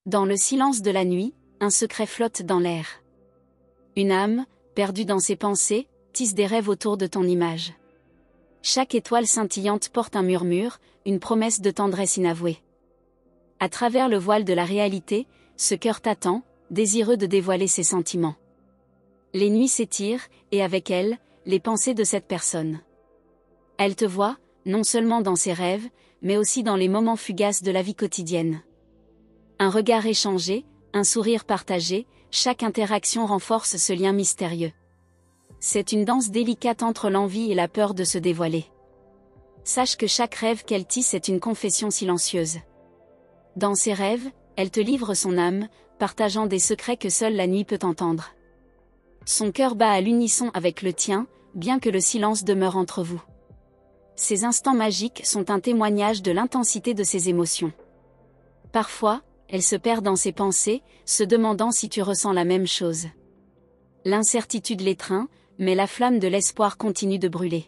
Dans le silence de la nuit, un secret flotte dans l'air. Une âme, perdue dans ses pensées, tisse des rêves autour de ton image. Chaque étoile scintillante porte un murmure, une promesse de tendresse inavouée. À travers le voile de la réalité, ce cœur t'attend, désireux de dévoiler ses sentiments. Les nuits s'étirent, et avec elles, les pensées de cette personne. Elle te voit, non seulement dans ses rêves, mais aussi dans les moments fugaces de la vie quotidienne. Un regard échangé, un sourire partagé, chaque interaction renforce ce lien mystérieux. C'est une danse délicate entre l'envie et la peur de se dévoiler. Sache que chaque rêve qu'elle tisse est une confession silencieuse. Dans ses rêves, elle te livre son âme, partageant des secrets que seule la nuit peut entendre. Son cœur bat à l'unisson avec le tien, bien que le silence demeure entre vous. Ces instants magiques sont un témoignage de l'intensité de ses émotions. Parfois, elle se perd dans ses pensées, se demandant si tu ressens la même chose. L'incertitude l'étreint, mais la flamme de l'espoir continue de brûler.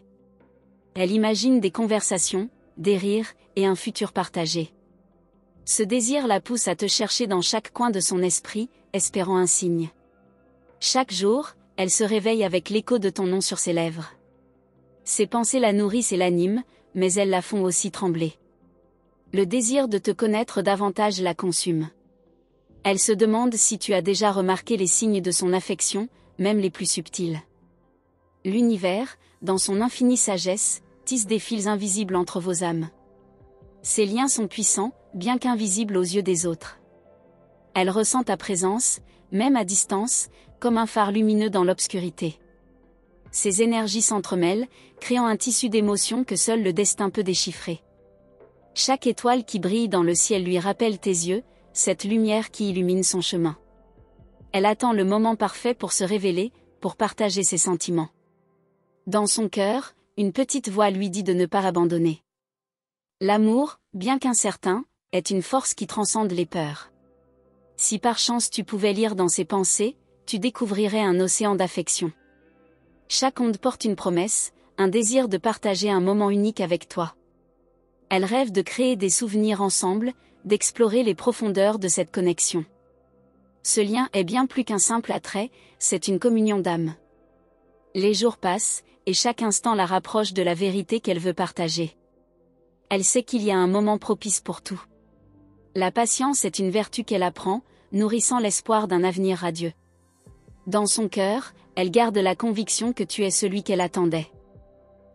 Elle imagine des conversations, des rires, et un futur partagé. Ce désir la pousse à te chercher dans chaque coin de son esprit, espérant un signe. Chaque jour, elle se réveille avec l'écho de ton nom sur ses lèvres. Ses pensées la nourrissent et l'animent, mais elles la font aussi trembler. Le désir de te connaître davantage la consume. Elle se demande si tu as déjà remarqué les signes de son affection, même les plus subtils. L'univers, dans son infinie sagesse, tisse des fils invisibles entre vos âmes. Ces liens sont puissants, bien qu'invisibles aux yeux des autres. Elle ressent ta présence, même à distance, comme un phare lumineux dans l'obscurité. Ces énergies s'entremêlent, créant un tissu d'émotions que seul le destin peut déchiffrer. Chaque étoile qui brille dans le ciel lui rappelle tes yeux, cette lumière qui illumine son chemin. Elle attend le moment parfait pour se révéler, pour partager ses sentiments. Dans son cœur, une petite voix lui dit de ne pas abandonner. L'amour, bien qu'incertain, est une force qui transcende les peurs. Si par chance tu pouvais lire dans ses pensées, tu découvrirais un océan d'affection. Chaque onde porte une promesse, un désir de partager un moment unique avec toi. Elle rêve de créer des souvenirs ensemble, d'explorer les profondeurs de cette connexion. Ce lien est bien plus qu'un simple attrait, c'est une communion d'âme. Les jours passent, et chaque instant la rapproche de la vérité qu'elle veut partager. Elle sait qu'il y a un moment propice pour tout. La patience est une vertu qu'elle apprend, nourrissant l'espoir d'un avenir radieux. Dans son cœur, elle garde la conviction que tu es celui qu'elle attendait.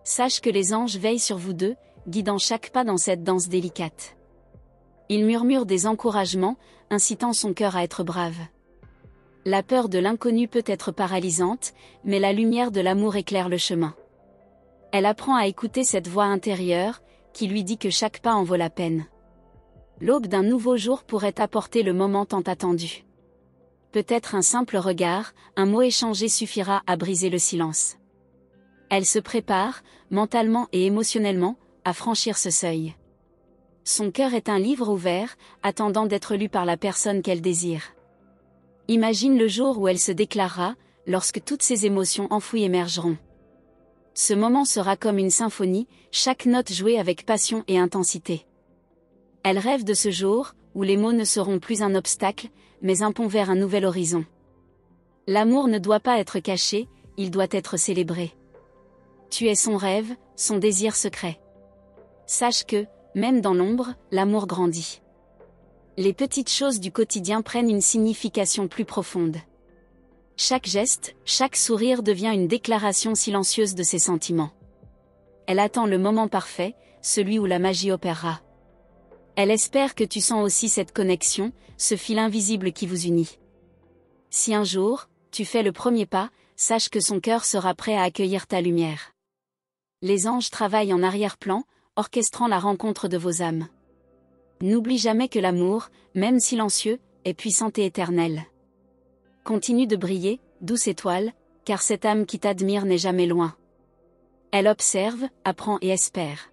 Sache que les anges veillent sur vous deux, guidant chaque pas dans cette danse délicate. Ils murmurent des encouragements, incitant son cœur à être brave. La peur de l'inconnu peut être paralysante, mais la lumière de l'amour éclaire le chemin. Elle apprend à écouter cette voix intérieure, qui lui dit que chaque pas en vaut la peine. L'aube d'un nouveau jour pourrait apporter le moment tant attendu. Peut-être un simple regard, un mot échangé suffira à briser le silence. Elle se prépare, mentalement et émotionnellement, à franchir ce seuil. Son cœur est un livre ouvert, attendant d'être lu par la personne qu'elle désire. Imagine le jour où elle se déclarera, lorsque toutes ses émotions enfouies émergeront. Ce moment sera comme une symphonie, chaque note jouée avec passion et intensité. Elle rêve de ce jour, où les mots ne seront plus un obstacle, mais un pont vers un nouvel horizon. L'amour ne doit pas être caché, il doit être célébré. Tu es son rêve, son désir secret. Sache que, même dans l'ombre, l'amour grandit. Les petites choses du quotidien prennent une signification plus profonde. Chaque geste, chaque sourire devient une déclaration silencieuse de ses sentiments. Elle attend le moment parfait, celui où la magie opérera. Elle espère que tu sens aussi cette connexion, ce fil invisible qui vous unit. Si un jour, tu fais le premier pas, sache que son cœur sera prêt à accueillir ta lumière. Les anges travaillent en arrière-plan, orchestrant la rencontre de vos âmes. N'oublie jamais que l'amour, même silencieux, est puissant et éternel. Continue de briller, douce étoile, car cette âme qui t'admire n'est jamais loin. Elle observe, apprend et espère.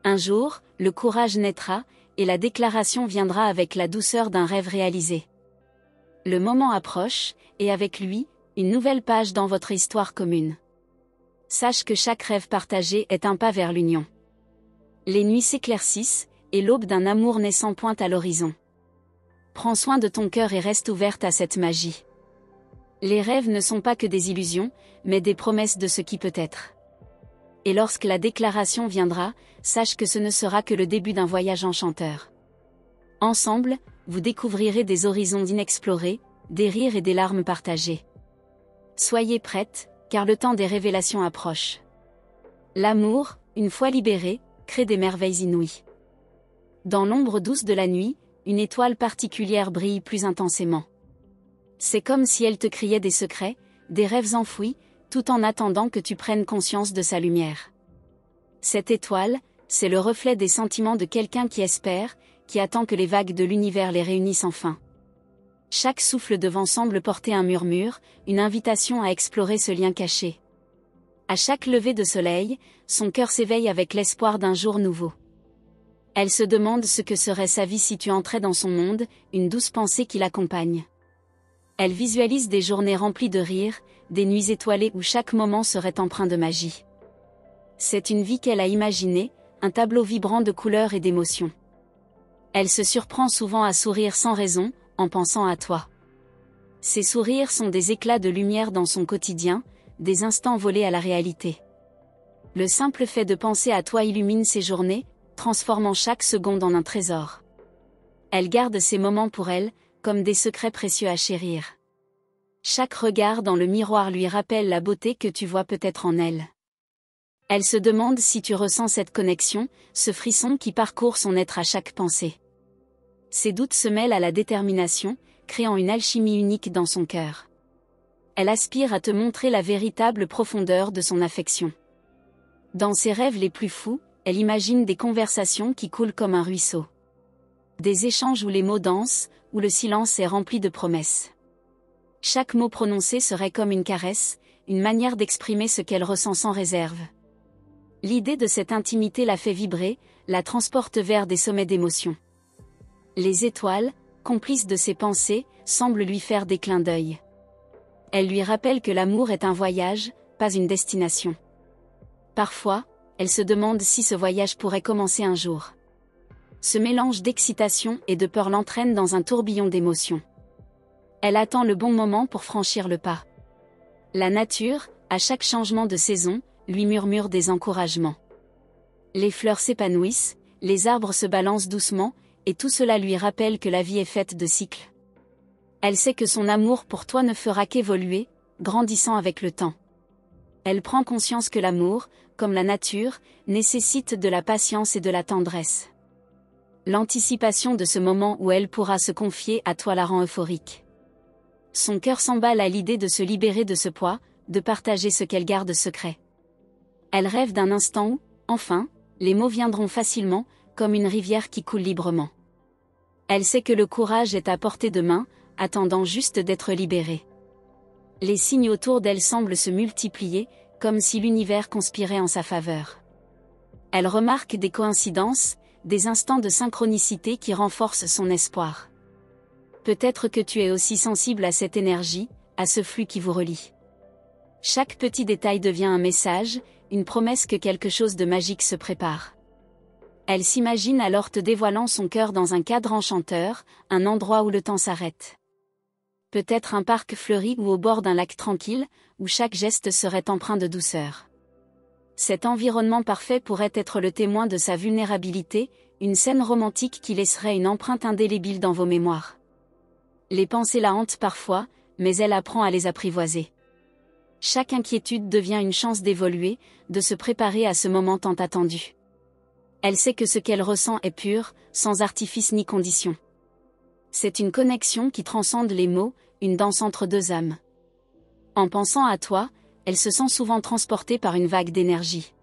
Un jour, le courage naîtra, et la déclaration viendra avec la douceur d'un rêve réalisé. Le moment approche, et avec lui, une nouvelle page dans votre histoire commune. Sache que chaque rêve partagé est un pas vers l'union. Les nuits s'éclaircissent, et l'aube d'un amour naissant pointe à l'horizon. Prends soin de ton cœur et reste ouverte à cette magie. Les rêves ne sont pas que des illusions, mais des promesses de ce qui peut être. Et lorsque la déclaration viendra, sache que ce ne sera que le début d'un voyage enchanteur. Ensemble, vous découvrirez des horizons inexplorés, des rires et des larmes partagées. Soyez prêtes, car le temps des révélations approche. L'amour, une fois libéré, crée des merveilles inouïes. Dans l'ombre douce de la nuit, une étoile particulière brille plus intensément. C'est comme si elle te criait des secrets, des rêves enfouis, tout en attendant que tu prennes conscience de sa lumière. Cette étoile, c'est le reflet des sentiments de quelqu'un qui espère, qui attend que les vagues de l'univers les réunissent enfin. Chaque souffle de vent semble porter un murmure, une invitation à explorer ce lien caché. À chaque lever de soleil, son cœur s'éveille avec l'espoir d'un jour nouveau. Elle se demande ce que serait sa vie si tu entrais dans son monde, une douce pensée qui l'accompagne. Elle visualise des journées remplies de rires, des nuits étoilées où chaque moment serait empreint de magie. C'est une vie qu'elle a imaginée, un tableau vibrant de couleurs et d'émotions. Elle se surprend souvent à sourire sans raison, en pensant à toi. Ces sourires sont des éclats de lumière dans son quotidien, des instants volés à la réalité. Le simple fait de penser à toi illumine ses journées, transformant chaque seconde en un trésor. Elle garde ces moments pour elle, comme des secrets précieux à chérir. Chaque regard dans le miroir lui rappelle la beauté que tu vois peut-être en elle. Elle se demande si tu ressens cette connexion, ce frisson qui parcourt son être à chaque pensée. Ses doutes se mêlent à la détermination, créant une alchimie unique dans son cœur. Elle aspire à te montrer la véritable profondeur de son affection. Dans ses rêves les plus fous, elle imagine des conversations qui coulent comme un ruisseau. Des échanges où les mots dansent, où le silence est rempli de promesses. Chaque mot prononcé serait comme une caresse, une manière d'exprimer ce qu'elle ressent sans réserve. L'idée de cette intimité la fait vibrer, la transporte vers des sommets d'émotion. Les étoiles, complices de ses pensées, semblent lui faire des clins d'œil. Elle lui rappelle que l'amour est un voyage, pas une destination. Parfois, elle se demande si ce voyage pourrait commencer un jour. Ce mélange d'excitation et de peur l'entraîne dans un tourbillon d'émotions. Elle attend le bon moment pour franchir le pas. La nature, à chaque changement de saison, lui murmure des encouragements. Les fleurs s'épanouissent, les arbres se balancent doucement, et tout cela lui rappelle que la vie est faite de cycles. Elle sait que son amour pour toi ne fera qu'évoluer, grandissant avec le temps. Elle prend conscience que l'amour, comme la nature, nécessite de la patience et de la tendresse. L'anticipation de ce moment où elle pourra se confier à toi la rend euphorique. Son cœur s'emballe à l'idée de se libérer de ce poids, de partager ce qu'elle garde secret. Elle rêve d'un instant où, enfin, les mots viendront facilement, comme une rivière qui coule librement. Elle sait que le courage est à portée de main, attendant juste d'être libéré. Les signes autour d'elle semblent se multiplier, comme si l'univers conspirait en sa faveur. Elle remarque des coïncidences, des instants de synchronicité qui renforcent son espoir. Peut-être que tu es aussi sensible à cette énergie, à ce flux qui vous relie. Chaque petit détail devient un message, une promesse que quelque chose de magique se prépare. Elle s'imagine alors te dévoilant son cœur dans un cadre enchanteur, un endroit où le temps s'arrête. Peut-être un parc fleuri ou au bord d'un lac tranquille, où chaque geste serait empreint de douceur. Cet environnement parfait pourrait être le témoin de sa vulnérabilité, une scène romantique qui laisserait une empreinte indélébile dans vos mémoires. Les pensées la hantent parfois, mais elle apprend à les apprivoiser. Chaque inquiétude devient une chance d'évoluer, de se préparer à ce moment tant attendu. Elle sait que ce qu'elle ressent est pur, sans artifice ni condition. C'est une connexion qui transcende les mots, une danse entre deux âmes. En pensant à toi, elle se sent souvent transportée par une vague d'énergie.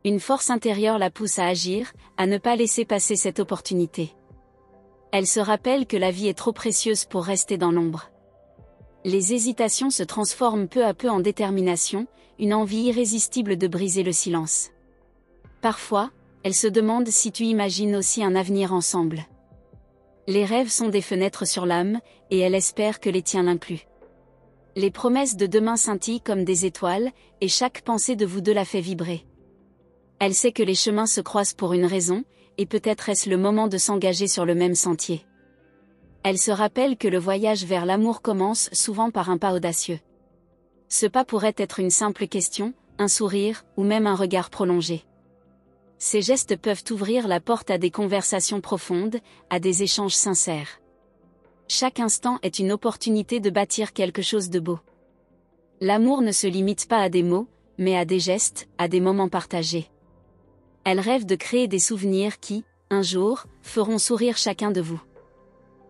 Une force intérieure la pousse à agir, à ne pas laisser passer cette opportunité. Elle se rappelle que la vie est trop précieuse pour rester dans l'ombre. Les hésitations se transforment peu à peu en détermination, une envie irrésistible de briser le silence. Parfois, elle se demande si tu imagines aussi un avenir ensemble. Les rêves sont des fenêtres sur l'âme, et elle espère que les tiens l'incluent. Les promesses de demain scintillent comme des étoiles, et chaque pensée de vous deux la fait vibrer. Elle sait que les chemins se croisent pour une raison, et peut-être est-ce le moment de s'engager sur le même sentier. Elle se rappelle que le voyage vers l'amour commence souvent par un pas audacieux. Ce pas pourrait être une simple question, un sourire, ou même un regard prolongé. Ces gestes peuvent ouvrir la porte à des conversations profondes, à des échanges sincères. Chaque instant est une opportunité de bâtir quelque chose de beau. L'amour ne se limite pas à des mots, mais à des gestes, à des moments partagés. Elle rêve de créer des souvenirs qui, un jour, feront sourire chacun de vous.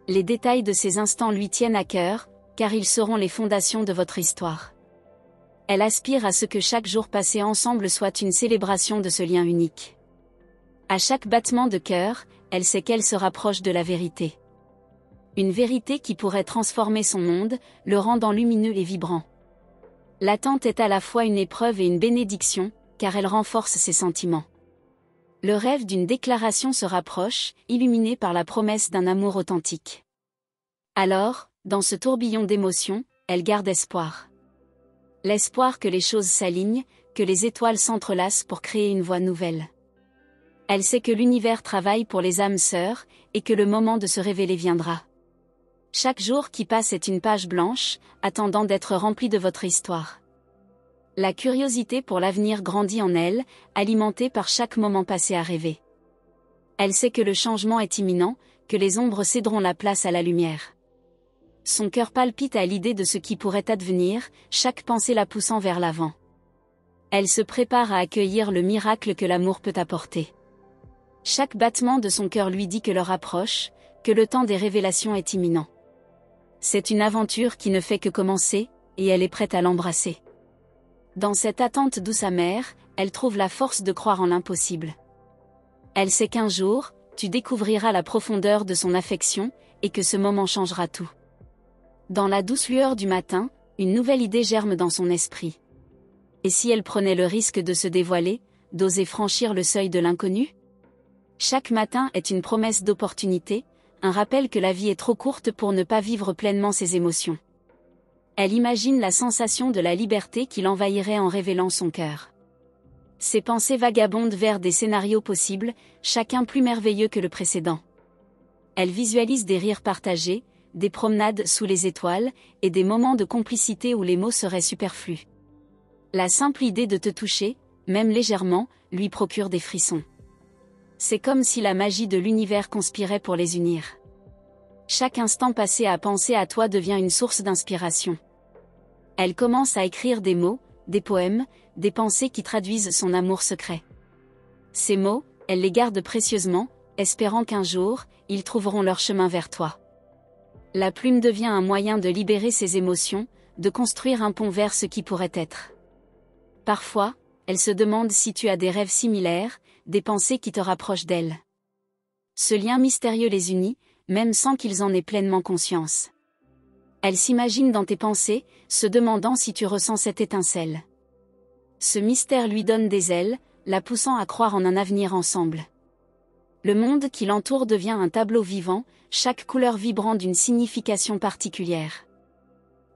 Les détails de ces instants lui tiennent à cœur, car ils seront les fondations de votre histoire. Elle aspire à ce que chaque jour passé ensemble soit une célébration de ce lien unique. À chaque battement de cœur, elle sait qu'elle se rapproche de la vérité. Une vérité qui pourrait transformer son monde, le rendant lumineux et vibrant. L'attente est à la fois une épreuve et une bénédiction, car elle renforce ses sentiments. Le rêve d'une déclaration se rapproche, illuminé par la promesse d'un amour authentique. Alors, dans ce tourbillon d'émotions, elle garde espoir. L'espoir que les choses s'alignent, que les étoiles s'entrelacent pour créer une voie nouvelle. Elle sait que l'univers travaille pour les âmes sœurs, et que le moment de se révéler viendra. Chaque jour qui passe est une page blanche, attendant d'être remplie de votre histoire. La curiosité pour l'avenir grandit en elle, alimentée par chaque moment passé à rêver. Elle sait que le changement est imminent, que les ombres céderont la place à la lumière. Son cœur palpite à l'idée de ce qui pourrait advenir, chaque pensée la poussant vers l'avant. Elle se prépare à accueillir le miracle que l'amour peut apporter. Chaque battement de son cœur lui dit que l'heure approche, que le temps des révélations est imminent. C'est une aventure qui ne fait que commencer, et elle est prête à l'embrasser. Dans cette attente douce amère, elle trouve la force de croire en l'impossible. Elle sait qu'un jour, tu découvriras la profondeur de son affection, et que ce moment changera tout. Dans la douce lueur du matin, une nouvelle idée germe dans son esprit. Et si elle prenait le risque de se dévoiler, d'oser franchir le seuil de l'inconnu ? Chaque matin est une promesse d'opportunité, un rappel que la vie est trop courte pour ne pas vivre pleinement ses émotions. Elle imagine la sensation de la liberté qui l'envahirait en révélant son cœur. Ses pensées vagabondent vers des scénarios possibles, chacun plus merveilleux que le précédent. Elle visualise des rires partagés, des promenades sous les étoiles, et des moments de complicité où les mots seraient superflus. La simple idée de te toucher, même légèrement, lui procure des frissons. C'est comme si la magie de l'univers conspirait pour les unir. Chaque instant passé à penser à toi devient une source d'inspiration. Elle commence à écrire des mots, des poèmes, des pensées qui traduisent son amour secret. Ces mots, elle les garde précieusement, espérant qu'un jour, ils trouveront leur chemin vers toi. La plume devient un moyen de libérer ses émotions, de construire un pont vers ce qui pourrait être. Parfois, elle se demande si tu as des rêves similaires, des pensées qui te rapprochent d'elle. Ce lien mystérieux les unit, même sans qu'ils en aient pleinement conscience. Elle s'imagine dans tes pensées, se demandant si tu ressens cette étincelle. Ce mystère lui donne des ailes, la poussant à croire en un avenir ensemble. Le monde qui l'entoure devient un tableau vivant, chaque couleur vibrant d'une signification particulière.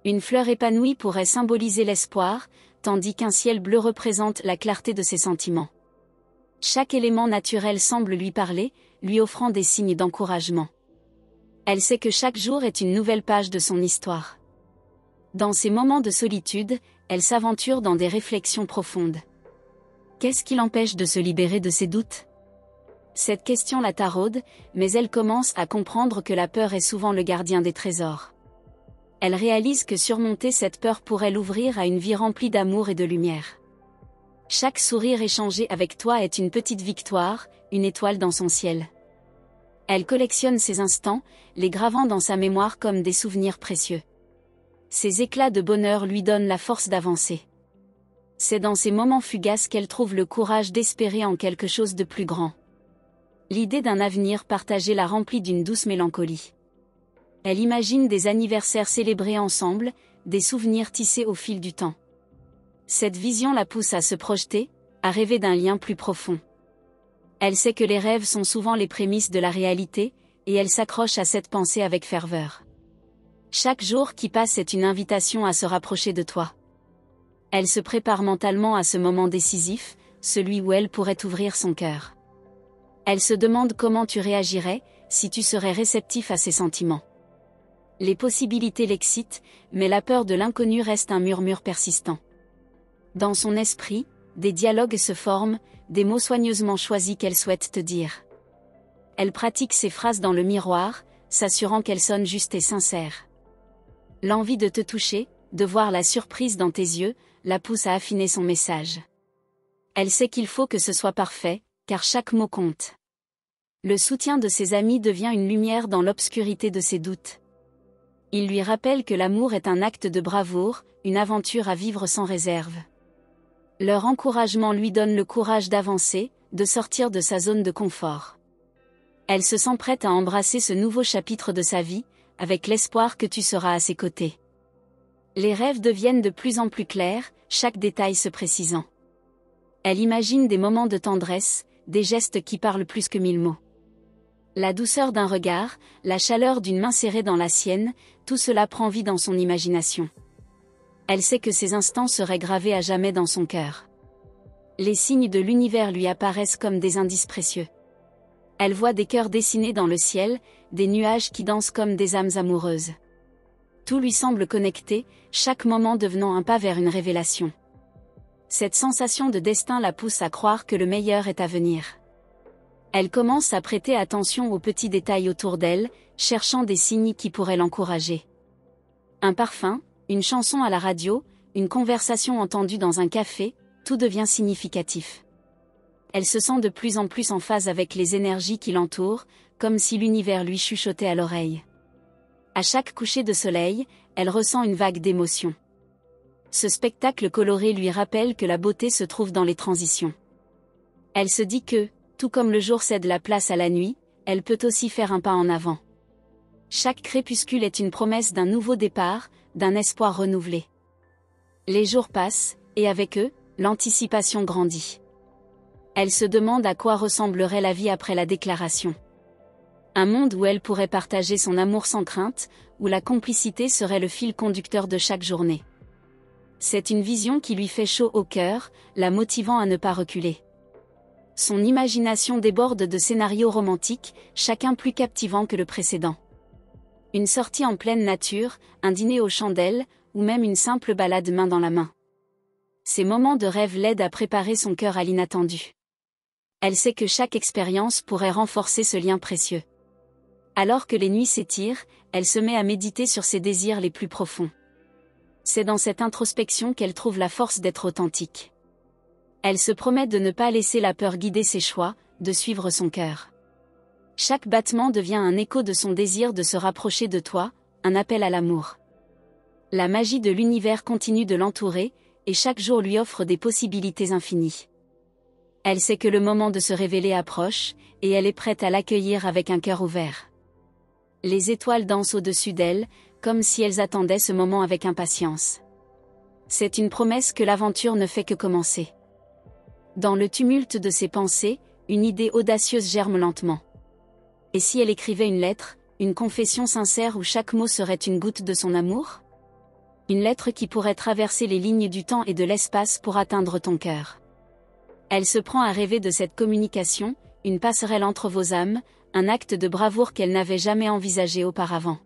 Une fleur épanouie pourrait symboliser l'espoir, tandis qu'un ciel bleu représente la clarté de ses sentiments. Chaque élément naturel semble lui parler, lui offrant des signes d'encouragement. Elle sait que chaque jour est une nouvelle page de son histoire. Dans ces moments de solitude, elle s'aventure dans des réflexions profondes. Qu'est-ce qui l'empêche de se libérer de ses doutes ? Cette question la taraude, mais elle commence à comprendre que la peur est souvent le gardien des trésors. Elle réalise que surmonter cette peur pourrait l'ouvrir à une vie remplie d'amour et de lumière. Chaque sourire échangé avec toi est une petite victoire, une étoile dans son ciel. Elle collectionne ces instants, les gravant dans sa mémoire comme des souvenirs précieux. Ces éclats de bonheur lui donnent la force d'avancer. C'est dans ces moments fugaces qu'elle trouve le courage d'espérer en quelque chose de plus grand. L'idée d'un avenir partagé la remplit d'une douce mélancolie. Elle imagine des anniversaires célébrés ensemble, des souvenirs tissés au fil du temps. Cette vision la pousse à se projeter, à rêver d'un lien plus profond. Elle sait que les rêves sont souvent les prémices de la réalité, et elle s'accroche à cette pensée avec ferveur. Chaque jour qui passe est une invitation à se rapprocher de toi. Elle se prépare mentalement à ce moment décisif, celui où elle pourrait ouvrir son cœur. Elle se demande comment tu réagirais, si tu serais réceptif à ses sentiments. Les possibilités l'excitent, mais la peur de l'inconnu reste un murmure persistant. Dans son esprit, des dialogues se forment, des mots soigneusement choisis qu'elle souhaite te dire. Elle pratique ses phrases dans le miroir, s'assurant qu'elles sonnent justes et sincères. L'envie de te toucher, de voir la surprise dans tes yeux, la pousse à affiner son message. Elle sait qu'il faut que ce soit parfait, car chaque mot compte. Le soutien de ses amis devient une lumière dans l'obscurité de ses doutes. Il lui rappelle que l'amour est un acte de bravoure, une aventure à vivre sans réserve. Leur encouragement lui donne le courage d'avancer, de sortir de sa zone de confort. Elle se sent prête à embrasser ce nouveau chapitre de sa vie, avec l'espoir que tu seras à ses côtés. Les rêves deviennent de plus en plus clairs, chaque détail se précisant. Elle imagine des moments de tendresse, des gestes qui parlent plus que 1000 mots. La douceur d'un regard, la chaleur d'une main serrée dans la sienne, tout cela prend vie dans son imagination. Elle sait que ces instants seraient gravés à jamais dans son cœur. Les signes de l'univers lui apparaissent comme des indices précieux. Elle voit des cœurs dessinés dans le ciel, des nuages qui dansent comme des âmes amoureuses. Tout lui semble connecté, chaque moment devenant un pas vers une révélation. Cette sensation de destin la pousse à croire que le meilleur est à venir. Elle commence à prêter attention aux petits détails autour d'elle, cherchant des signes qui pourraient l'encourager. Un parfum, une chanson à la radio, une conversation entendue dans un café, tout devient significatif. Elle se sent de plus en plus en phase avec les énergies qui l'entourent, comme si l'univers lui chuchotait à l'oreille. À chaque coucher de soleil, elle ressent une vague d'émotion. Ce spectacle coloré lui rappelle que la beauté se trouve dans les transitions. Elle se dit que, tout comme le jour cède la place à la nuit, elle peut aussi faire un pas en avant. Chaque crépuscule est une promesse d'un nouveau départ, d'un espoir renouvelé. Les jours passent, et avec eux, l'anticipation grandit. Elle se demande à quoi ressemblerait la vie après la déclaration. Un monde où elle pourrait partager son amour sans crainte, où la complicité serait le fil conducteur de chaque journée. C'est une vision qui lui fait chaud au cœur, la motivant à ne pas reculer. Son imagination déborde de scénarios romantiques, chacun plus captivant que le précédent. Une sortie en pleine nature, un dîner aux chandelles, ou même une simple balade main dans la main. Ces moments de rêve l'aident à préparer son cœur à l'inattendu. Elle sait que chaque expérience pourrait renforcer ce lien précieux. Alors que les nuits s'étirent, elle se met à méditer sur ses désirs les plus profonds. C'est dans cette introspection qu'elle trouve la force d'être authentique. Elle se promet de ne pas laisser la peur guider ses choix, de suivre son cœur. Chaque battement devient un écho de son désir de se rapprocher de toi, un appel à l'amour. La magie de l'univers continue de l'entourer, et chaque jour lui offre des possibilités infinies. Elle sait que le moment de se révéler approche, et elle est prête à l'accueillir avec un cœur ouvert. Les étoiles dansent au-dessus d'elle, comme si elles attendaient ce moment avec impatience. C'est une promesse que l'aventure ne fait que commencer. Dans le tumulte de ses pensées, une idée audacieuse germe lentement. Et si elle écrivait une lettre, une confession sincère où chaque mot serait une goutte de son amour ? Une lettre qui pourrait traverser les lignes du temps et de l'espace pour atteindre ton cœur. Elle se prend à rêver de cette communication, une passerelle entre vos âmes, un acte de bravoure qu'elle n'avait jamais envisagé auparavant.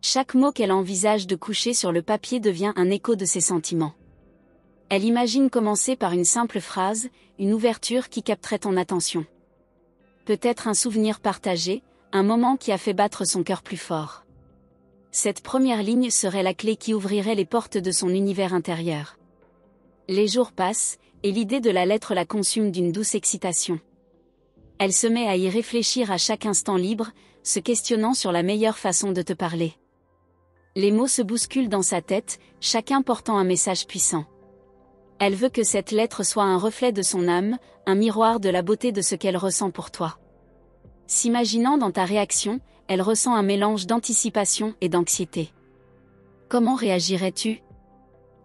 Chaque mot qu'elle envisage de coucher sur le papier devient un écho de ses sentiments. Elle imagine commencer par une simple phrase, une ouverture qui capterait ton attention. Peut-être un souvenir partagé, un moment qui a fait battre son cœur plus fort. Cette première ligne serait la clé qui ouvrirait les portes de son univers intérieur. Les jours passent, et l'idée de la lettre la consume d'une douce excitation. Elle se met à y réfléchir à chaque instant libre, se questionnant sur la meilleure façon de te parler. Les mots se bousculent dans sa tête, chacun portant un message puissant. Elle veut que cette lettre soit un reflet de son âme, un miroir de la beauté de ce qu'elle ressent pour toi. S'imaginant dans ta réaction, elle ressent un mélange d'anticipation et d'anxiété. Comment réagirais-tu ?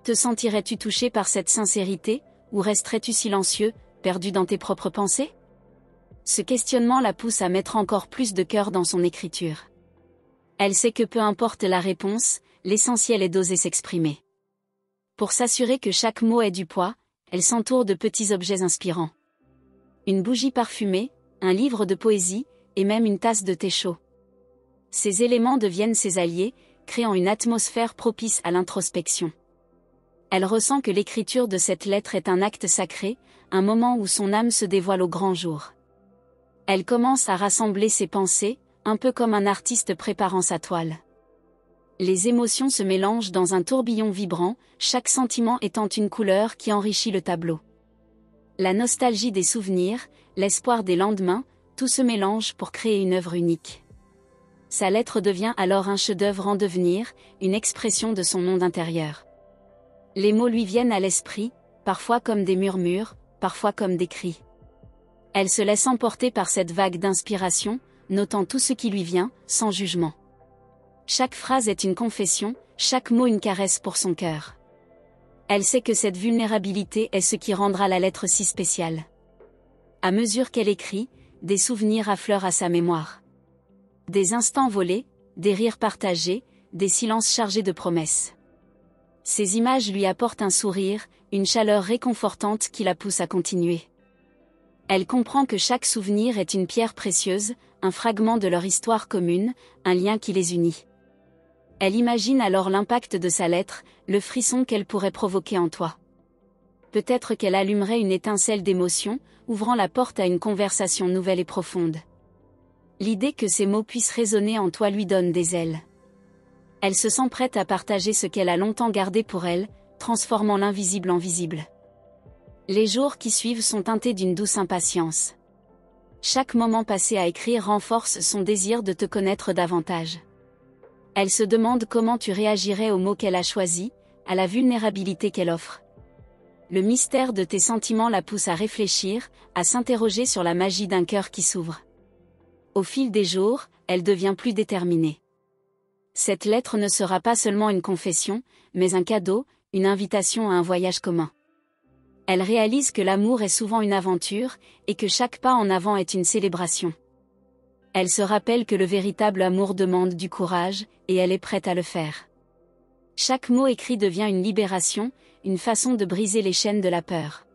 Te sentirais-tu touché par cette sincérité, ou resterais-tu silencieux, perdu dans tes propres pensées ? Ce questionnement la pousse à mettre encore plus de cœur dans son écriture. Elle sait que peu importe la réponse, l'essentiel est d'oser s'exprimer. Pour s'assurer que chaque mot ait du poids, elle s'entoure de petits objets inspirants. Une bougie parfumée, un livre de poésie, et même une tasse de thé chaud. Ces éléments deviennent ses alliés, créant une atmosphère propice à l'introspection. Elle ressent que l'écriture de cette lettre est un acte sacré, un moment où son âme se dévoile au grand jour. Elle commence à rassembler ses pensées, un peu comme un artiste préparant sa toile. Les émotions se mélangent dans un tourbillon vibrant, chaque sentiment étant une couleur qui enrichit le tableau. La nostalgie des souvenirs, l'espoir des lendemains, tout se mélange pour créer une œuvre unique. Sa lettre devient alors un chef-d'œuvre en devenir, une expression de son monde intérieur. Les mots lui viennent à l'esprit, parfois comme des murmures, parfois comme des cris. Elle se laisse emporter par cette vague d'inspiration, notant tout ce qui lui vient, sans jugement. Chaque phrase est une confession, chaque mot une caresse pour son cœur. Elle sait que cette vulnérabilité est ce qui rendra la lettre si spéciale. À mesure qu'elle écrit, des souvenirs affleurent à sa mémoire. Des instants volés, des rires partagés, des silences chargés de promesses. Ces images lui apportent un sourire, une chaleur réconfortante qui la pousse à continuer. Elle comprend que chaque souvenir est une pierre précieuse, un fragment de leur histoire commune, un lien qui les unit. Elle imagine alors l'impact de sa lettre, le frisson qu'elle pourrait provoquer en toi. Peut-être qu'elle allumerait une étincelle d'émotion, ouvrant la porte à une conversation nouvelle et profonde. L'idée que ces mots puissent résonner en toi lui donne des ailes. Elle se sent prête à partager ce qu'elle a longtemps gardé pour elle, transformant l'invisible en visible. Les jours qui suivent sont teintés d'une douce impatience. Chaque moment passé à écrire renforce son désir de te connaître davantage. Elle se demande comment tu réagirais aux mots qu'elle a choisis, à la vulnérabilité qu'elle offre. Le mystère de tes sentiments la pousse à réfléchir, à s'interroger sur la magie d'un cœur qui s'ouvre. Au fil des jours, elle devient plus déterminée. Cette lettre ne sera pas seulement une confession, mais un cadeau, une invitation à un voyage commun. Elle réalise que l'amour est souvent une aventure, et que chaque pas en avant est une célébration. Elle se rappelle que le véritable amour demande du courage, et elle est prête à le faire. Chaque mot écrit devient une libération, une façon de briser les chaînes de la peur.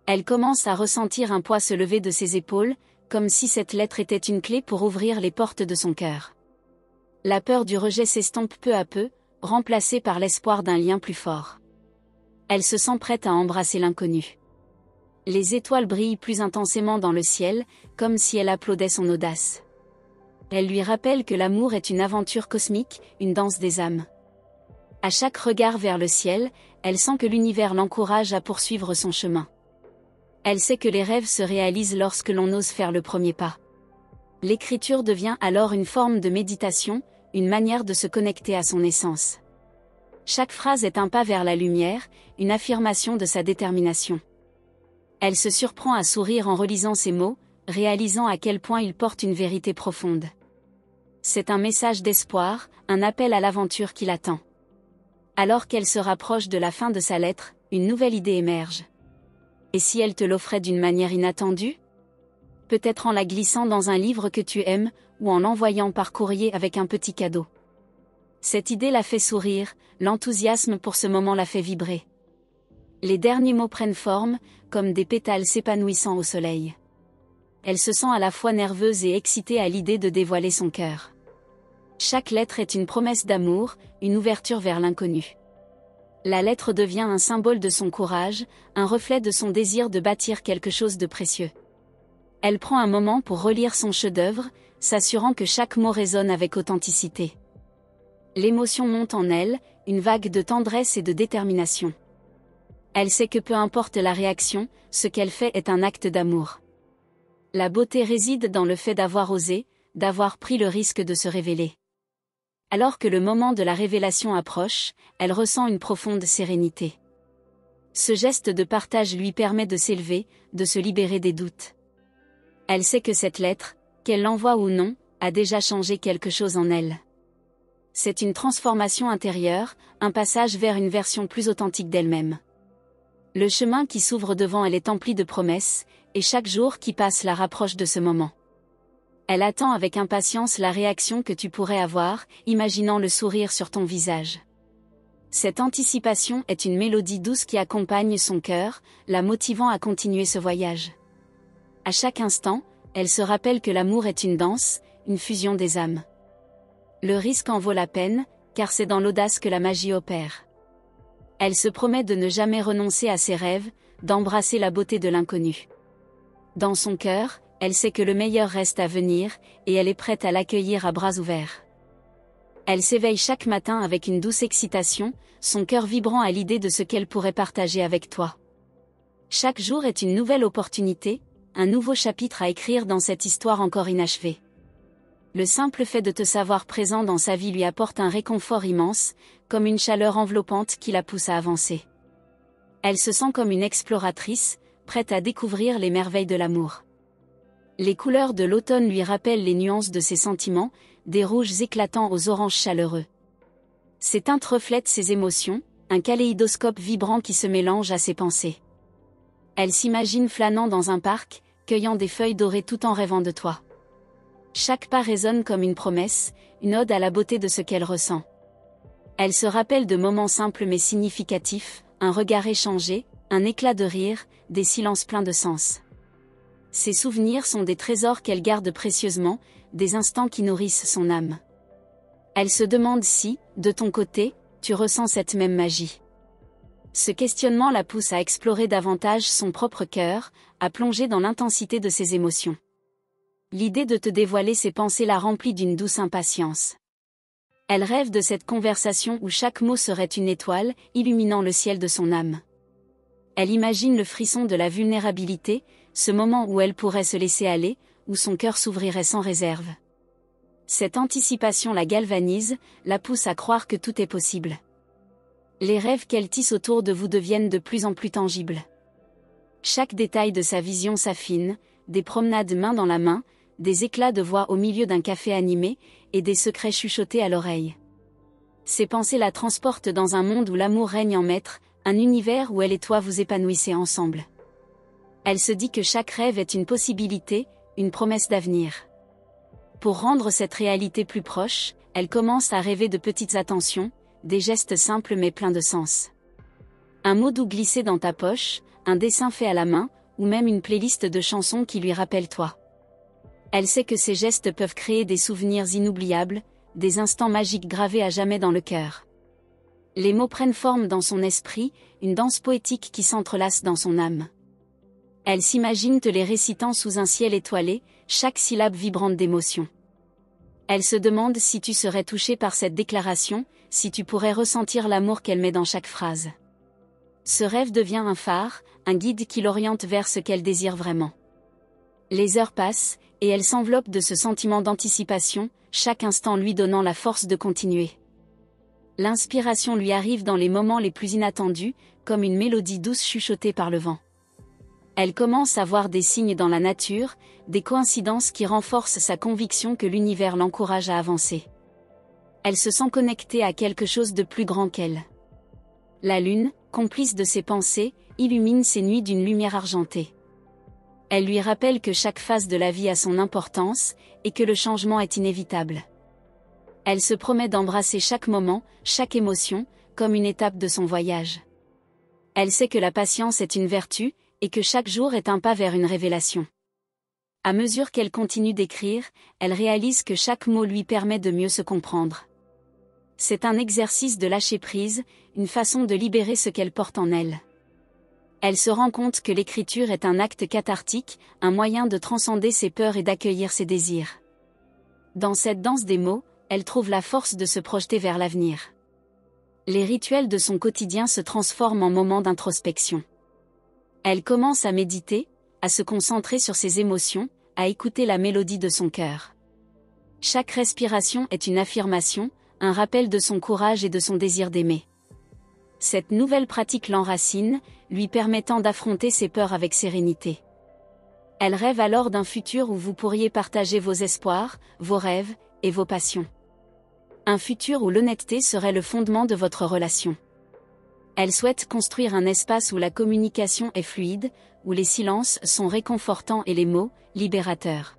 Elle commence à ressentir un poids se lever de ses épaules, comme si cette lettre était une clé pour ouvrir les portes de son cœur. La peur du rejet s'estompe peu à peu, remplacée par l'espoir d'un lien plus fort. Elle se sent prête à embrasser l'inconnu. Les étoiles brillent plus intensément dans le ciel, comme si elle applaudait son audace. Elle lui rappelle que l'amour est une aventure cosmique, une danse des âmes. À chaque regard vers le ciel, elle sent que l'univers l'encourage à poursuivre son chemin. Elle sait que les rêves se réalisent lorsque l'on ose faire le premier pas. L'écriture devient alors une forme de méditation, une manière de se connecter à son essence. Chaque phrase est un pas vers la lumière, une affirmation de sa détermination. Elle se surprend à sourire en relisant ces mots, réalisant à quel point ils portent une vérité profonde. C'est un message d'espoir, un appel à l'aventure qui l'attend. Alors qu'elle se rapproche de la fin de sa lettre, une nouvelle idée émerge. Et si elle te l'offrait d'une manière inattendue ? Peut-être en la glissant dans un livre que tu aimes, ou en l'envoyant par courrier avec un petit cadeau. Cette idée la fait sourire, l'enthousiasme pour ce moment la fait vibrer. Les derniers mots prennent forme, comme des pétales s'épanouissant au soleil. Elle se sent à la fois nerveuse et excitée à l'idée de dévoiler son cœur. Chaque lettre est une promesse d'amour, une ouverture vers l'inconnu. La lettre devient un symbole de son courage, un reflet de son désir de bâtir quelque chose de précieux. Elle prend un moment pour relire son chef-d'œuvre, s'assurant que chaque mot résonne avec authenticité. L'émotion monte en elle, une vague de tendresse et de détermination. Elle sait que peu importe la réaction, ce qu'elle fait est un acte d'amour. La beauté réside dans le fait d'avoir osé, d'avoir pris le risque de se révéler. Alors que le moment de la révélation approche, elle ressent une profonde sérénité. Ce geste de partage lui permet de s'élever, de se libérer des doutes. Elle sait que cette lettre, qu'elle l'envoie ou non, a déjà changé quelque chose en elle. C'est une transformation intérieure, un passage vers une version plus authentique d'elle-même. Le chemin qui s'ouvre devant elle est empli de promesses, et chaque jour qui passe la rapproche de ce moment. Elle attend avec impatience la réaction que tu pourrais avoir, imaginant le sourire sur ton visage. Cette anticipation est une mélodie douce qui accompagne son cœur, la motivant à continuer ce voyage. À chaque instant, elle se rappelle que l'amour est une danse, une fusion des âmes. Le risque en vaut la peine, car c'est dans l'audace que la magie opère. Elle se promet de ne jamais renoncer à ses rêves, d'embrasser la beauté de l'inconnu. Dans son cœur, elle sait que le meilleur reste à venir, et elle est prête à l'accueillir à bras ouverts. Elle s'éveille chaque matin avec une douce excitation, son cœur vibrant à l'idée de ce qu'elle pourrait partager avec toi. Chaque jour est une nouvelle opportunité, un nouveau chapitre à écrire dans cette histoire encore inachevée. Le simple fait de te savoir présent dans sa vie lui apporte un réconfort immense, comme une chaleur enveloppante qui la pousse à avancer. Elle se sent comme une exploratrice, prête à découvrir les merveilles de l'amour. Les couleurs de l'automne lui rappellent les nuances de ses sentiments, des rouges éclatants aux oranges chaleureux. Ses teintes reflètent ses émotions, un kaléidoscope vibrant qui se mélange à ses pensées. Elle s'imagine flânant dans un parc, cueillant des feuilles dorées tout en rêvant de toi. Chaque pas résonne comme une promesse, une ode à la beauté de ce qu'elle ressent. Elle se rappelle de moments simples mais significatifs, un regard échangé, un éclat de rire, des silences pleins de sens. Ces souvenirs sont des trésors qu'elle garde précieusement, des instants qui nourrissent son âme. Elle se demande si, de ton côté, tu ressens cette même magie. Ce questionnement la pousse à explorer davantage son propre cœur, à plonger dans l'intensité de ses émotions. L'idée de te dévoiler ses pensées la remplit d'une douce impatience. Elle rêve de cette conversation où chaque mot serait une étoile, illuminant le ciel de son âme. Elle imagine le frisson de la vulnérabilité, ce moment où elle pourrait se laisser aller, où son cœur s'ouvrirait sans réserve. Cette anticipation la galvanise, la pousse à croire que tout est possible. Les rêves qu'elle tisse autour de vous deviennent de plus en plus tangibles. Chaque détail de sa vision s'affine, des promenades main dans la main, des éclats de voix au milieu d'un café animé, et des secrets chuchotés à l'oreille. Ses pensées la transportent dans un monde où l'amour règne en maître, un univers où elle et toi vous épanouissez ensemble. Elle se dit que chaque rêve est une possibilité, une promesse d'avenir. Pour rendre cette réalité plus proche, elle commence à rêver de petites attentions, des gestes simples mais pleins de sens. Un mot doux glissé dans ta poche, un dessin fait à la main, ou même une playlist de chansons qui lui rappellent toi. Elle sait que ces gestes peuvent créer des souvenirs inoubliables, des instants magiques gravés à jamais dans le cœur. Les mots prennent forme dans son esprit, une danse poétique qui s'entrelace dans son âme. Elle s'imagine te les récitant sous un ciel étoilé, chaque syllabe vibrante d'émotion. Elle se demande si tu serais touché par cette déclaration, si tu pourrais ressentir l'amour qu'elle met dans chaque phrase. Ce rêve devient un phare, un guide qui l'oriente vers ce qu'elle désire vraiment. Les heures passent, et elle s'enveloppe de ce sentiment d'anticipation, chaque instant lui donnant la force de continuer. L'inspiration lui arrive dans les moments les plus inattendus, comme une mélodie douce chuchotée par le vent. Elle commence à voir des signes dans la nature, des coïncidences qui renforcent sa conviction que l'univers l'encourage à avancer. Elle se sent connectée à quelque chose de plus grand qu'elle. La lune, complice de ses pensées, illumine ses nuits d'une lumière argentée. Elle lui rappelle que chaque phase de la vie a son importance, et que le changement est inévitable. Elle se promet d'embrasser chaque moment, chaque émotion, comme une étape de son voyage. Elle sait que la patience est une vertu, et que chaque jour est un pas vers une révélation. À mesure qu'elle continue d'écrire, elle réalise que chaque mot lui permet de mieux se comprendre. C'est un exercice de lâcher prise, une façon de libérer ce qu'elle porte en elle. Elle se rend compte que l'écriture est un acte cathartique, un moyen de transcender ses peurs et d'accueillir ses désirs. Dans cette danse des mots, elle trouve la force de se projeter vers l'avenir. Les rituels de son quotidien se transforment en moments d'introspection. Elle commence à méditer, à se concentrer sur ses émotions, à écouter la mélodie de son cœur. Chaque respiration est une affirmation, un rappel de son courage et de son désir d'aimer. Cette nouvelle pratique l'enracine, lui permettant d'affronter ses peurs avec sérénité. Elle rêve alors d'un futur où vous pourriez partager vos espoirs, vos rêves, et vos passions. Un futur où l'honnêteté serait le fondement de votre relation. Elle souhaite construire un espace où la communication est fluide, où les silences sont réconfortants et les mots, libérateurs.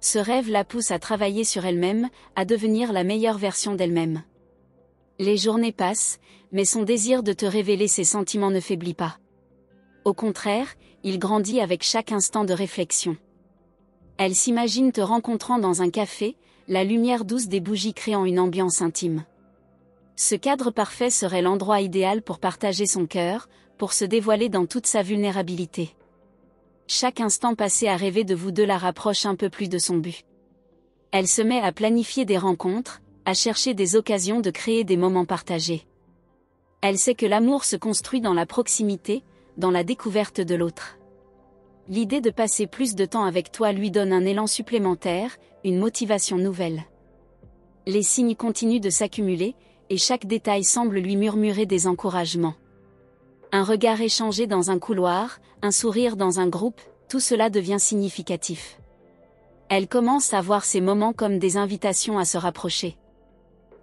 Ce rêve la pousse à travailler sur elle-même, à devenir la meilleure version d'elle-même. Les journées passent, mais son désir de te révéler ses sentiments ne faiblit pas. Au contraire, il grandit avec chaque instant de réflexion. Elle s'imagine te rencontrant dans un café, la lumière douce des bougies créant une ambiance intime. Ce cadre parfait serait l'endroit idéal pour partager son cœur, pour se dévoiler dans toute sa vulnérabilité. Chaque instant passé à rêver de vous deux la rapproche un peu plus de son but. Elle se met à planifier des rencontres, à chercher des occasions de créer des moments partagés. Elle sait que l'amour se construit dans la proximité, dans la découverte de l'autre. L'idée de passer plus de temps avec toi lui donne un élan supplémentaire, une motivation nouvelle. Les signes continuent de s'accumuler, et chaque détail semble lui murmurer des encouragements. Un regard échangé dans un couloir, un sourire dans un groupe, tout cela devient significatif. Elle commence à voir ces moments comme des invitations à se rapprocher.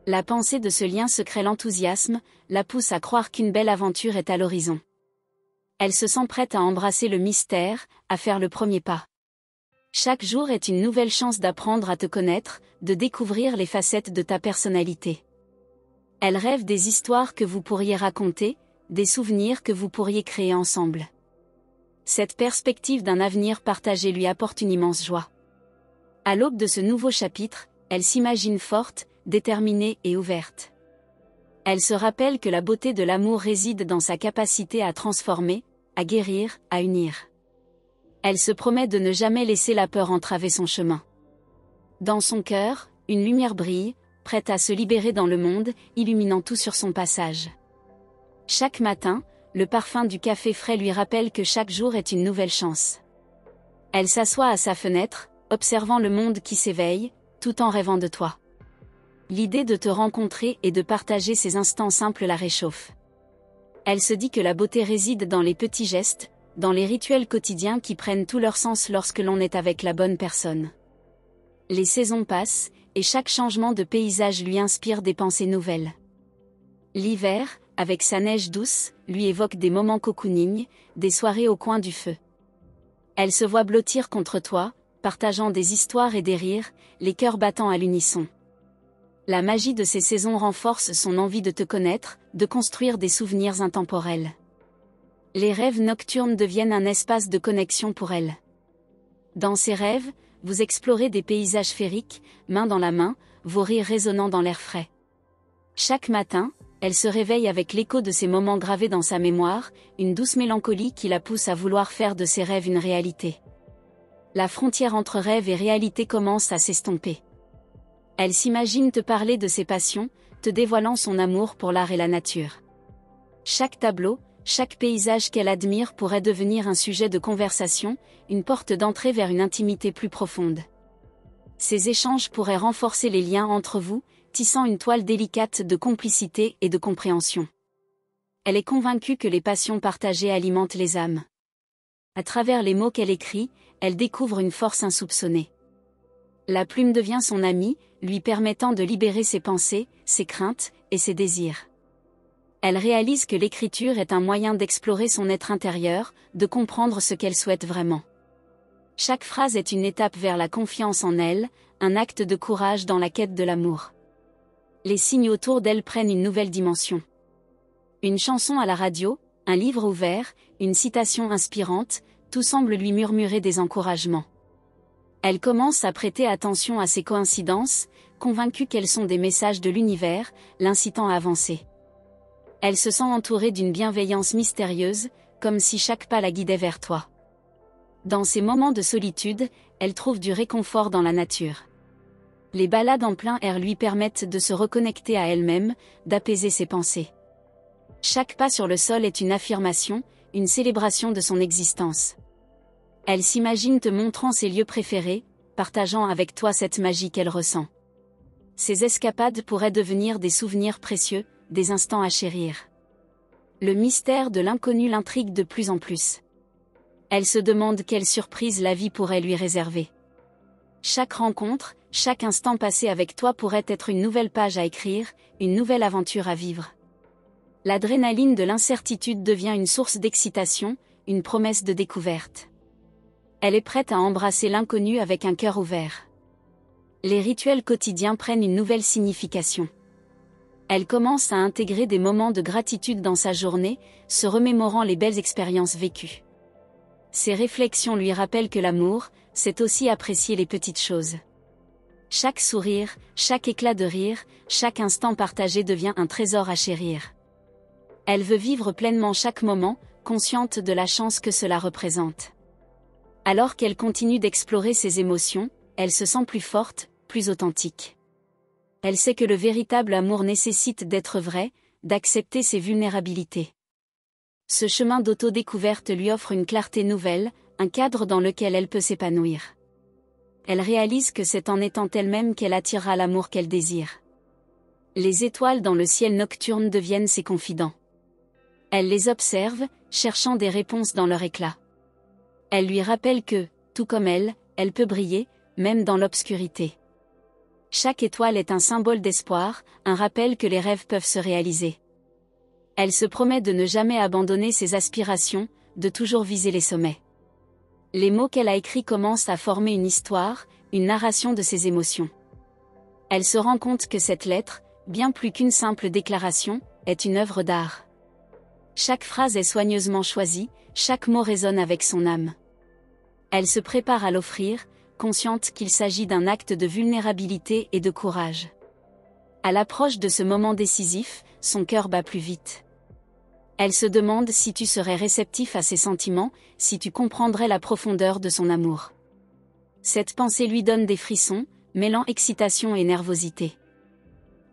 La pensée de ce lien secret l'enthousiasme, la pousse à croire qu'une belle aventure est à l'horizon. Elle se sent prête à embrasser le mystère, à faire le premier pas. Chaque jour est une nouvelle chance d'apprendre à te connaître, de découvrir les facettes de ta personnalité. Elle rêve des histoires que vous pourriez raconter, des souvenirs que vous pourriez créer ensemble. Cette perspective d'un avenir partagé lui apporte une immense joie. À l'aube de ce nouveau chapitre, elle s'imagine forte, déterminée et ouverte. Elle se rappelle que la beauté de l'amour réside dans sa capacité à transformer, à guérir, à unir. Elle se promet de ne jamais laisser la peur entraver son chemin. Dans son cœur, une lumière brille, prête à se libérer dans le monde, illuminant tout sur son passage. Chaque matin, le parfum du café frais lui rappelle que chaque jour est une nouvelle chance. Elle s'assoit à sa fenêtre, observant le monde qui s'éveille, tout en rêvant de toi. L'idée de te rencontrer et de partager ces instants simples la réchauffe. Elle se dit que la beauté réside dans les petits gestes, dans les rituels quotidiens qui prennent tout leur sens lorsque l'on est avec la bonne personne. Les saisons passent, et chaque changement de paysage lui inspire des pensées nouvelles. L'hiver, avec sa neige douce, lui évoque des moments cocooning, des soirées au coin du feu. Elle se voit blottir contre toi, partageant des histoires et des rires, les cœurs battant à l'unisson. La magie de ces saisons renforce son envie de te connaître, de construire des souvenirs intemporels. Les rêves nocturnes deviennent un espace de connexion pour elle. Dans ses rêves, vous explorez des paysages féeriques, main dans la main, vos rires résonnant dans l'air frais. Chaque matin, elle se réveille avec l'écho de ces moments gravés dans sa mémoire, une douce mélancolie qui la pousse à vouloir faire de ses rêves une réalité. La frontière entre rêve et réalité commence à s'estomper. Elle s'imagine te parler de ses passions, te dévoilant son amour pour l'art et la nature. Chaque tableau, chaque paysage qu'elle admire pourrait devenir un sujet de conversation, une porte d'entrée vers une intimité plus profonde. Ces échanges pourraient renforcer les liens entre vous, tissant une toile délicate de complicité et de compréhension. Elle est convaincue que les passions partagées alimentent les âmes. À travers les mots qu'elle écrit, elle découvre une force insoupçonnée. La plume devient son amie, lui permettant de libérer ses pensées, ses craintes et ses désirs. Elle réalise que l'écriture est un moyen d'explorer son être intérieur, de comprendre ce qu'elle souhaite vraiment. Chaque phrase est une étape vers la confiance en elle, un acte de courage dans la quête de l'amour. Les signes autour d'elle prennent une nouvelle dimension. Une chanson à la radio, un livre ouvert, une citation inspirante, tout semble lui murmurer des encouragements. Elle commence à prêter attention à ces coïncidences, convaincue qu'elles sont des messages de l'univers, l'incitant à avancer. Elle se sent entourée d'une bienveillance mystérieuse, comme si chaque pas la guidait vers toi. Dans ces moments de solitude, elle trouve du réconfort dans la nature. Les balades en plein air lui permettent de se reconnecter à elle-même, d'apaiser ses pensées. Chaque pas sur le sol est une affirmation, une célébration de son existence. Elle s'imagine te montrant ses lieux préférés, partageant avec toi cette magie qu'elle ressent. Ces escapades pourraient devenir des souvenirs précieux, des instants à chérir. Le mystère de l'inconnu l'intrigue de plus en plus. Elle se demande quelle surprise la vie pourrait lui réserver. Chaque rencontre, chaque instant passé avec toi pourrait être une nouvelle page à écrire, une nouvelle aventure à vivre. L'adrénaline de l'incertitude devient une source d'excitation, une promesse de découverte. Elle est prête à embrasser l'inconnu avec un cœur ouvert. Les rituels quotidiens prennent une nouvelle signification. Elle commence à intégrer des moments de gratitude dans sa journée, se remémorant les belles expériences vécues. Ces réflexions lui rappellent que l'amour, c'est aussi apprécier les petites choses. Chaque sourire, chaque éclat de rire, chaque instant partagé devient un trésor à chérir. Elle veut vivre pleinement chaque moment, consciente de la chance que cela représente. Alors qu'elle continue d'explorer ses émotions, elle se sent plus forte, plus authentique. Elle sait que le véritable amour nécessite d'être vrai, d'accepter ses vulnérabilités. Ce chemin d'autodécouverte lui offre une clarté nouvelle, un cadre dans lequel elle peut s'épanouir. Elle réalise que c'est en étant elle-même qu'elle attirera l'amour qu'elle désire. Les étoiles dans le ciel nocturne deviennent ses confidents. Elle les observe, cherchant des réponses dans leur éclat. Elle lui rappelle que, tout comme elle peut briller, même dans l'obscurité. Chaque étoile est un symbole d'espoir, un rappel que les rêves peuvent se réaliser. Elle se promet de ne jamais abandonner ses aspirations, de toujours viser les sommets. Les mots qu'elle a écrits commencent à former une histoire, une narration de ses émotions. Elle se rend compte que cette lettre, bien plus qu'une simple déclaration, est une œuvre d'art. Chaque phrase est soigneusement choisie, chaque mot résonne avec son âme. Elle se prépare à l'offrir, consciente qu'il s'agit d'un acte de vulnérabilité et de courage. À l'approche de ce moment décisif, son cœur bat plus vite. Elle se demande si tu serais réceptif à ses sentiments, si tu comprendrais la profondeur de son amour. Cette pensée lui donne des frissons, mêlant excitation et nervosité.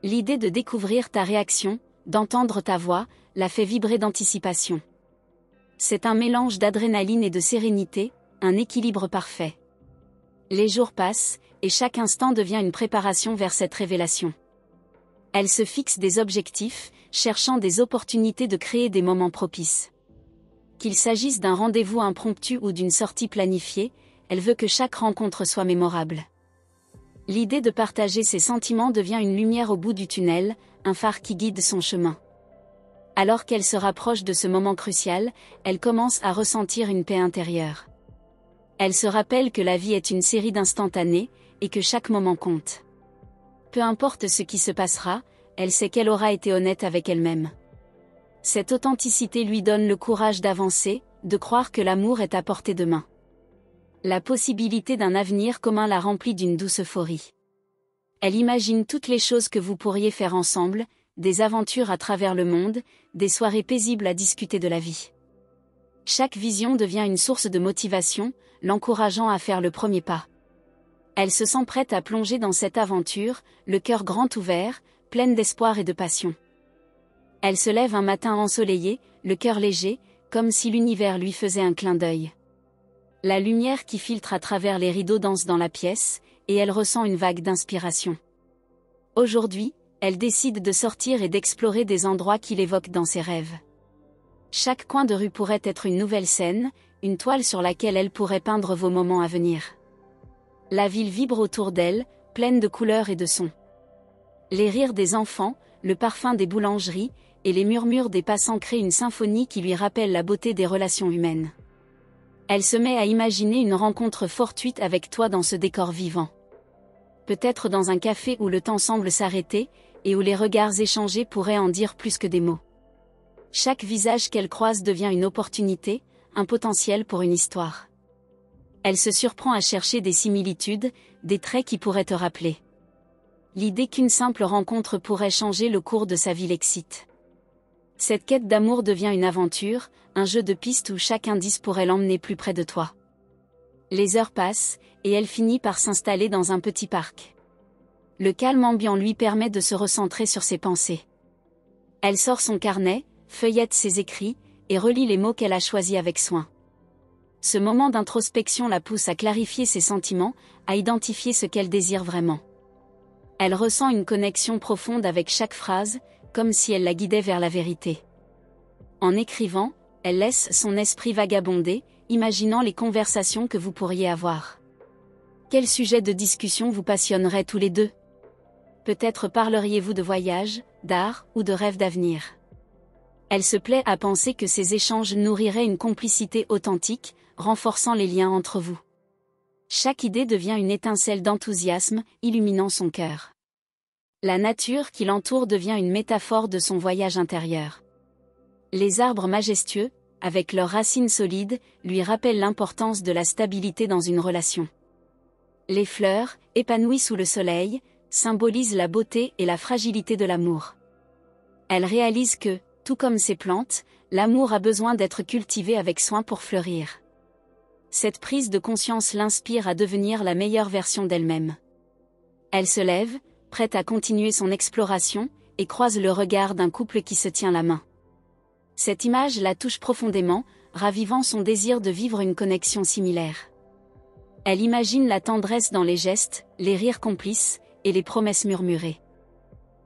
L'idée de découvrir ta réaction, d'entendre ta voix, la fait vibrer d'anticipation. C'est un mélange d'adrénaline et de sérénité, un équilibre parfait. Les jours passent, et chaque instant devient une préparation vers cette révélation. Elle se fixe des objectifs, cherchant des opportunités de créer des moments propices. Qu'il s'agisse d'un rendez-vous impromptu ou d'une sortie planifiée, elle veut que chaque rencontre soit mémorable. L'idée de partager ses sentiments devient une lumière au bout du tunnel, un phare qui guide son chemin. Alors qu'elle se rapproche de ce moment crucial, elle commence à ressentir une paix intérieure. Elle se rappelle que la vie est une série d'instantanés, et que chaque moment compte. Peu importe ce qui se passera, elle sait qu'elle aura été honnête avec elle-même. Cette authenticité lui donne le courage d'avancer, de croire que l'amour est à portée de main. La possibilité d'un avenir commun la remplit d'une douce euphorie. Elle imagine toutes les choses que vous pourriez faire ensemble, des aventures à travers le monde, des soirées paisibles à discuter de la vie. Chaque vision devient une source de motivation, l'encourageant à faire le premier pas. Elle se sent prête à plonger dans cette aventure, le cœur grand ouvert, pleine d'espoir et de passion. Elle se lève un matin ensoleillé, le cœur léger, comme si l'univers lui faisait un clin d'œil. La lumière qui filtre à travers les rideaux danse dans la pièce, et elle ressent une vague d'inspiration. Aujourd'hui, elle décide de sortir et d'explorer des endroits qui l'évoquent dans ses rêves. Chaque coin de rue pourrait être une nouvelle scène, une toile sur laquelle elle pourrait peindre vos moments à venir. La ville vibre autour d'elle, pleine de couleurs et de sons. Les rires des enfants, le parfum des boulangeries, et les murmures des passants créent une symphonie qui lui rappelle la beauté des relations humaines. Elle se met à imaginer une rencontre fortuite avec toi dans ce décor vivant. Peut-être dans un café où le temps semble s'arrêter, et où les regards échangés pourraient en dire plus que des mots. Chaque visage qu'elle croise devient une opportunité, un potentiel pour une histoire. Elle se surprend à chercher des similitudes, des traits qui pourraient te rappeler. L'idée qu'une simple rencontre pourrait changer le cours de sa vie l'excite. Cette quête d'amour devient une aventure, un jeu de pistes où chaque indice pourrait l'emmener plus près de toi. Les heures passent, et elle finit par s'installer dans un petit parc. Le calme ambiant lui permet de se recentrer sur ses pensées. Elle sort son carnet, feuillette ses écrits, et relit les mots qu'elle a choisis avec soin. Ce moment d'introspection la pousse à clarifier ses sentiments, à identifier ce qu'elle désire vraiment. Elle ressent une connexion profonde avec chaque phrase, comme si elle la guidait vers la vérité. En écrivant, elle laisse son esprit vagabonder, imaginant les conversations que vous pourriez avoir. Quel sujet de discussion vous passionnerait tous les deux? Peut-être parleriez-vous de voyage, d'art ou de rêves d'avenir. Elle se plaît à penser que ces échanges nourriraient une complicité authentique, renforçant les liens entre vous. Chaque idée devient une étincelle d'enthousiasme, illuminant son cœur. La nature qui l'entoure devient une métaphore de son voyage intérieur. Les arbres majestueux, avec leurs racines solides, lui rappellent l'importance de la stabilité dans une relation. Les fleurs, épanouies sous le soleil, symbolisent la beauté et la fragilité de l'amour. Elles réalisent que, tout comme ces plantes, l'amour a besoin d'être cultivé avec soin pour fleurir. Cette prise de conscience l'inspire à devenir la meilleure version d'elle-même. Elle se lève, prête à continuer son exploration, et croise le regard d'un couple qui se tient la main. Cette image la touche profondément, ravivant son désir de vivre une connexion similaire. Elle imagine la tendresse dans les gestes, les rires complices, et les promesses murmurées.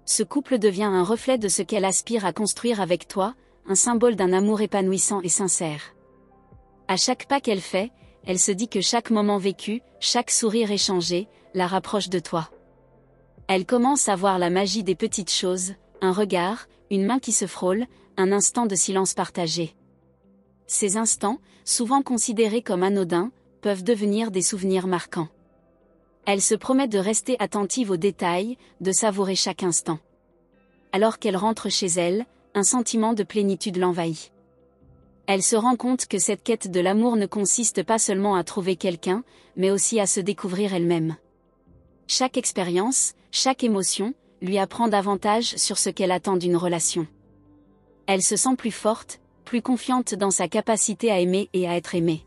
Ce couple devient un reflet de ce qu'elle aspire à construire avec toi, un symbole d'un amour épanouissant et sincère. À chaque pas qu'elle fait, elle se dit que chaque moment vécu, chaque sourire échangé, la rapproche de toi. Elle commence à voir la magie des petites choses, un regard, une main qui se frôle, un instant de silence partagé. Ces instants, souvent considérés comme anodins, peuvent devenir des souvenirs marquants. Elle se promet de rester attentive aux détails, de savourer chaque instant. Alors qu'elle rentre chez elle, un sentiment de plénitude l'envahit. Elle se rend compte que cette quête de l'amour ne consiste pas seulement à trouver quelqu'un, mais aussi à se découvrir elle-même. Chaque expérience, chaque émotion, lui apprend davantage sur ce qu'elle attend d'une relation. Elle se sent plus forte, plus confiante dans sa capacité à aimer et à être aimée.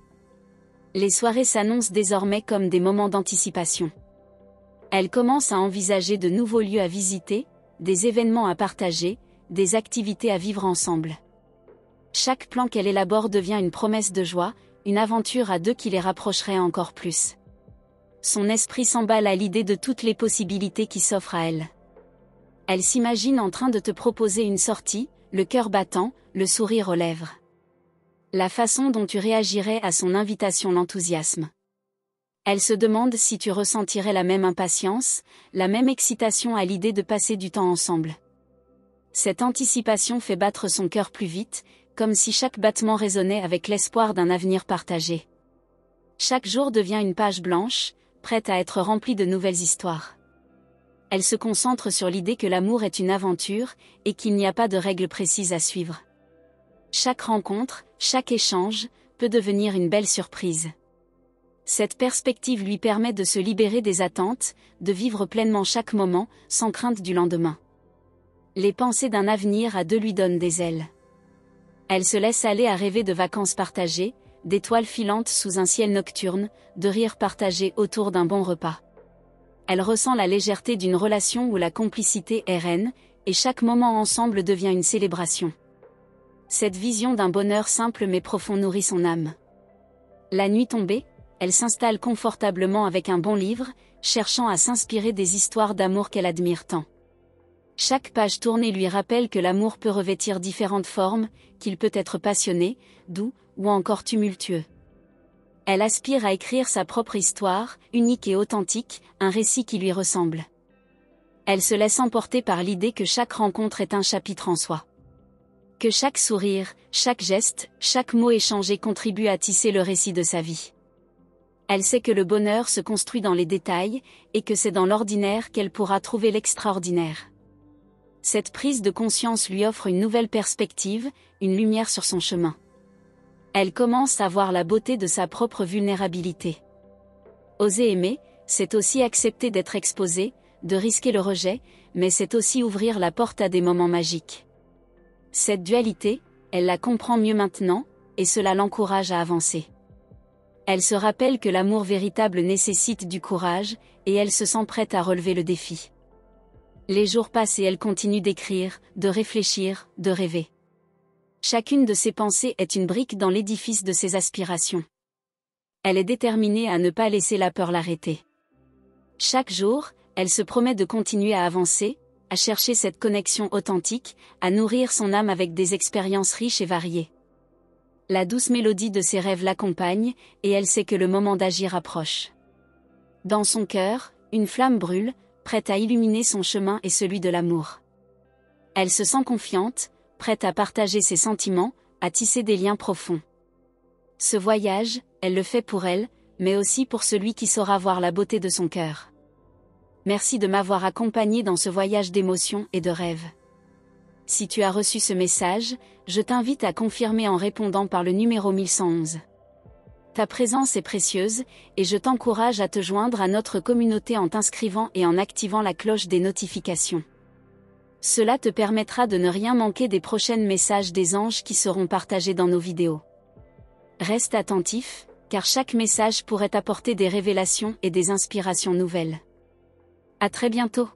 Les soirées s'annoncent désormais comme des moments d'anticipation. Elle commence à envisager de nouveaux lieux à visiter, des événements à partager, des activités à vivre ensemble. Chaque plan qu'elle élabore devient une promesse de joie, une aventure à deux qui les rapprocherait encore plus. Son esprit s'emballe à l'idée de toutes les possibilités qui s'offrent à elle. Elle s'imagine en train de te proposer une sortie, le cœur battant, le sourire aux lèvres. La façon dont tu réagirais à son invitation l'enthousiasme. Elle se demande si tu ressentirais la même impatience, la même excitation à l'idée de passer du temps ensemble. Cette anticipation fait battre son cœur plus vite, comme si chaque battement résonnait avec l'espoir d'un avenir partagé. Chaque jour devient une page blanche, prête à être remplie de nouvelles histoires. Elle se concentre sur l'idée que l'amour est une aventure, et qu'il n'y a pas de règles précises à suivre. Chaque rencontre, chaque échange, peut devenir une belle surprise. Cette perspective lui permet de se libérer des attentes, de vivre pleinement chaque moment, sans crainte du lendemain. Les pensées d'un avenir à deux lui donnent des ailes. Elle se laisse aller à rêver de vacances partagées, d'étoiles filantes sous un ciel nocturne, de rires partagés autour d'un bon repas. Elle ressent la légèreté d'une relation où la complicité est reine, et chaque moment ensemble devient une célébration. Cette vision d'un bonheur simple mais profond nourrit son âme. La nuit tombée, elle s'installe confortablement avec un bon livre, cherchant à s'inspirer des histoires d'amour qu'elle admire tant. Chaque page tournée lui rappelle que l'amour peut revêtir différentes formes, qu'il peut être passionné, doux, ou encore tumultueux. Elle aspire à écrire sa propre histoire, unique et authentique, un récit qui lui ressemble. Elle se laisse emporter par l'idée que chaque rencontre est un chapitre en soi. Que chaque sourire, chaque geste, chaque mot échangé contribue à tisser le récit de sa vie. Elle sait que le bonheur se construit dans les détails, et que c'est dans l'ordinaire qu'elle pourra trouver l'extraordinaire. Cette prise de conscience lui offre une nouvelle perspective, une lumière sur son chemin. Elle commence à voir la beauté de sa propre vulnérabilité. Oser aimer, c'est aussi accepter d'être exposé, de risquer le rejet, mais c'est aussi ouvrir la porte à des moments magiques. Cette dualité, elle la comprend mieux maintenant, et cela l'encourage à avancer. Elle se rappelle que l'amour véritable nécessite du courage, et elle se sent prête à relever le défi. Les jours passent et elle continue d'écrire, de réfléchir, de rêver. Chacune de ses pensées est une brique dans l'édifice de ses aspirations. Elle est déterminée à ne pas laisser la peur l'arrêter. Chaque jour, elle se promet de continuer à avancer, à chercher cette connexion authentique, à nourrir son âme avec des expériences riches et variées. La douce mélodie de ses rêves l'accompagne, et elle sait que le moment d'agir approche. Dans son cœur, une flamme brûle, prête à illuminer son chemin et celui de l'amour. Elle se sent confiante, prête à partager ses sentiments, à tisser des liens profonds. Ce voyage, elle le fait pour elle, mais aussi pour celui qui saura voir la beauté de son cœur. Merci de m'avoir accompagné dans ce voyage d'émotions et de rêves. Si tu as reçu ce message, je t'invite à confirmer en répondant par le numéro 1111. Ta présence est précieuse, et je t'encourage à te joindre à notre communauté en t'inscrivant et en activant la cloche des notifications. Cela te permettra de ne rien manquer des prochains messages des anges qui seront partagés dans nos vidéos. Reste attentif, car chaque message pourrait apporter des révélations et des inspirations nouvelles. À très bientôt.